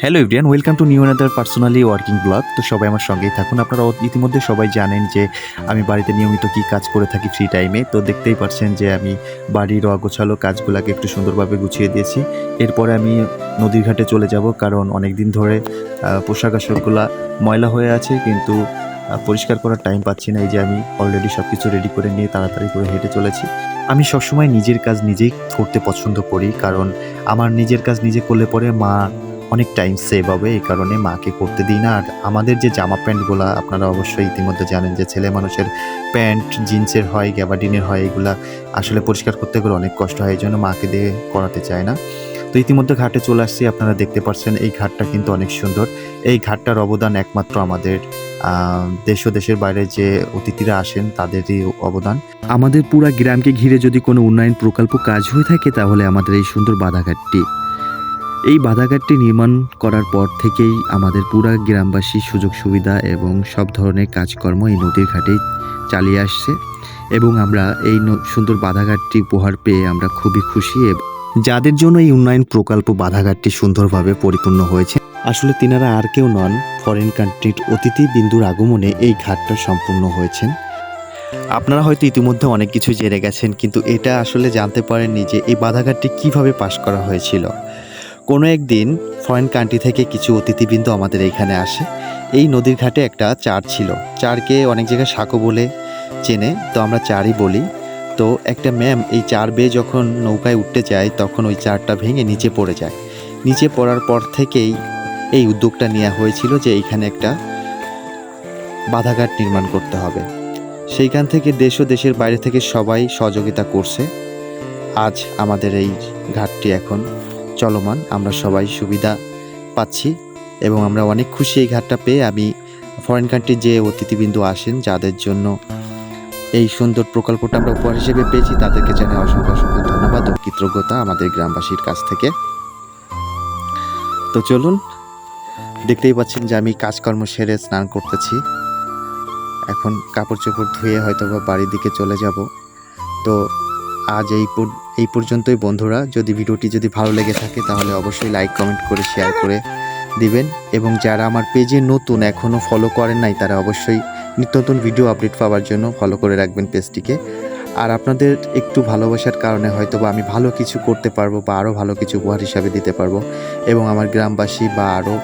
Hello everyone, welcome to new another personally working blog. তো সবাই আমার সঙ্গেই থাকুন। আপনারা ইতিমধ্যে সবাই জানেন যে আমি বাড়িতে নিয়মিত কী কাজ করে থাকি ফ্রি টাইমে। তো দেখতেই পাচ্ছেন যে আমি বাড়ির অগোছালো কাজগুলোকে একটু সুন্দরভাবে গুছিয়ে দিয়েছি। এরপরে আমি নদীর ঘাটে চলে যাব, কারণ অনেক দিন ধরে পোশাক আশাকগুলা ময়লা হয়ে আছে, কিন্তু পরিষ্কার করার টাইম পাচ্ছি না। এই যে আমি অলরেডি সব কিছু রেডি করে নিয়ে তাড়াতাড়ি করে হেঁটে চলেছি। আমি সবসময় নিজের কাজ নিজেই করতে পছন্দ করি, কারণ আমার নিজের কাজ নিজে করলে পরে অনেক টাইম সেভ হবে। এই কারণে মাকে করতে দিই না। আর আমাদের যে জামা প্যান্টগুলা আপনারা অবশ্যই ইতিমধ্যে জানেন যে ছেলে মানুষের প্যান্ট জিন্সের হয়, গ্যাবার্ডিনের হয়, এগুলা আসলে পরিষ্কার করতে গেলে অনেক কষ্ট হয়। এই জন্য মাকে দিয়ে করাতে চায় না। তো ইতিমধ্যে ঘাটে চলে আসছি। আপনারা দেখতে পাচ্ছেন এই ঘাটটা কিন্তু অনেক সুন্দর। এই ঘাটটার অবদান একমাত্র আমাদের দেশ ও দেশের বাইরে যে অতিথিরা আসেন তাদেরই অবদান। আমাদের পুরা গ্রামকে ঘিরে যদি কোনো উন্নয়ন প্রকল্প কাজ হয়ে থাকে তাহলে আমাদের এই সুন্দর বাধাঘাটটি। এই বাধাঘাটটি নির্মাণ করার পর থেকেই আমাদের পুরা গ্রামবাসী সুযোগ সুবিধা এবং সব ধরনের কাজকর্ম এই নদীর ঘাটেই চালিয়ে আসছে, এবং আমরা এই সুন্দর বাধাঘাটটি উপহার পেয়ে আমরা খুবই খুশি। যাদের জন্য এই উন্নয়ন প্রকল্প বাধাঘাটটি সুন্দরভাবে পরিপূর্ণ হয়েছে, আসলে তিনারা আর কেউ নন, ফরেন কান্ট্রির অতিথি বিন্দুর আগমনে এই ঘাটটা সম্পূর্ণ হয়েছেন। আপনারা হয়তো ইতিমধ্যে অনেক কিছু জেনে গেছেন, কিন্তু এটা আসলে জানতে পারেননি যে এই বাধাঘাটটি কিভাবে পাশ করা হয়েছিল। কোনো একদিন ফরেন কান্ট্রি থেকে কিছু অতিথিবৃন্দ আমাদের এইখানে আসে। এই নদীর ঘাটে একটা চার ছিল। চারকে অনেক জায়গায় সাঁকো বলে চেনে, তো আমরা চারই বলি। তো একটা ম্যাম এই চার বেয়ে যখন নৌকায় উঠতে যায় তখন ওই চারটা ভেঙে নিচে পড়ে যায়। নিচে পড়ার পর থেকেই এই উদ্যোগটা নেওয়া হয়েছিল যে এইখানে একটা বাধাঘাট নির্মাণ করতে হবে। সেইখান থেকে দেশ ও দেশের বাইরে থেকে সবাই সহযোগিতা করছে। আজ আমাদের এই ঘাটটি এখন চলমান, আমরা সবাই সুবিধা পাচ্ছি এবং আমরা অনেক খুশি এই ঘাটটা পেয়ে। আমি ফরেন কান্ট্রির যে অতিথিবৃন্দ আসেন, যাদের জন্য এই সুন্দর প্রকল্পটা আমরা উপহার হিসেবে পেয়েছি, তাদেরকে জানাই অসংখ্য অসংখ্য ধন্যবাদ ও কৃতজ্ঞতা আমাদের গ্রামবাসীর কাছ থেকে। তো চলুন, দেখতেই পাচ্ছেন যে আমি কাজকর্ম সেরে স্নান করতেছি। এখন কাপড় চোপড় ধুয়ে হয়তো বা বাড়ির দিকে চলে যাব। তো আজ এই পর্যন্তই বন্ধুরা। যদি ভিডিওটি ভালো লেগে থাকে তাহলে অবশ্যই লাইক কমেন্ট করে শেয়ার করে দিবেন, এবং যারা আমার পেজে নতুন এখনও ফলো করেন নাই তারা অবশ্যই নিত্য নতুন ভিডিও আপডেট পাওয়ার জন্য ফলো করে রাখবেন পেজটিকে। আর আপনাদের একটু ভালোবাসার কারণে হয়তো বা আমি ভালো কিছু করতে পারবো বা আরও ভালো কিছু উপহার হিসাবে দিতে পারবো, এবং আমার গ্রামবাসী বা আরও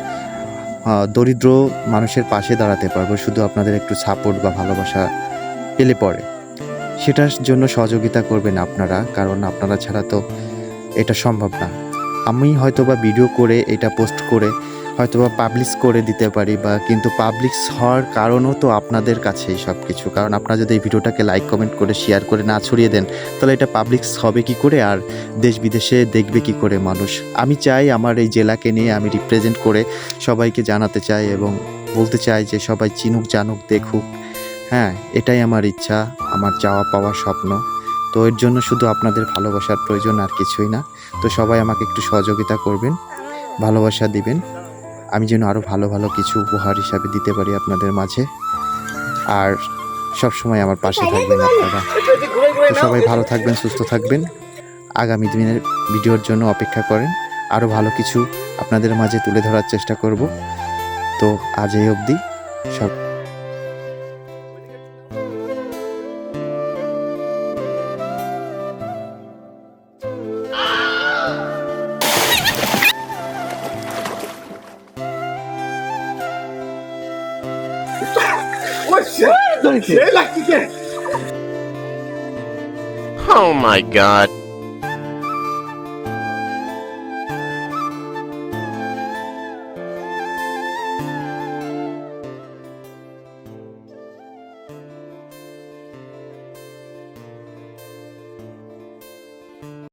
দরিদ্র মানুষের পাশে দাঁড়াতে পারবো, শুধু আপনাদের একটু সাপোর্ট বা ভালোবাসা পেলে পরে। সেটার জন্য সহযোগিতা করবেন আপনারা, কারণ আপনারা ছাড়া তো এটা সম্ভব না। আমি হয়তোবা ভিডিও করে এটা পোস্ট করে হয়তোবা পাবলিশ করে দিতে পারি, কিন্তু পাবলিশ হওয়ার কারণও তো আপনাদের কাছেই সব কিছু। কারণ আপনারা যদি এই ভিডিওটাকে লাইক কমেন্ট করে শেয়ার করে না ছড়িয়ে দেন তাহলে এটা পাবলিশ হবে কি করে, আর দেশ বিদেশে দেখবে কি করে মানুষ। আমি চাই আমার এই জেলাকে নিয়ে আমি রিপ্রেজেন্ট করে সবাইকে জানাতে চাই এবং বলতে চাই যে সবাই চিনুক, জানুক, দেখুক। হ্যাঁ, এটাই আমার ইচ্ছা, আমার চাওয়া পাওয়ার স্বপ্ন। তো এর জন্য শুধু আপনাদের ভালোবাসার প্রয়োজন, আর কিছুই না। তো সবাই আমাকে একটু সহযোগিতা করবেন, ভালোবাসা দিবেন, আমি যেন আরও ভালো ভালো কিছু উপহার হিসাবে দিতে পারি আপনাদের মাঝে। আর সব সময় আমার পাশে থাকবেন আপনারা। তো সবাই ভালো থাকবেন, সুস্থ থাকবেন। আগামী দিনের ভিডিওর জন্য অপেক্ষা করেন, আরও ভালো কিছু আপনাদের মাঝে তুলে ধরার চেষ্টা করব। তো আজ এই অবধি। সব Oh my god.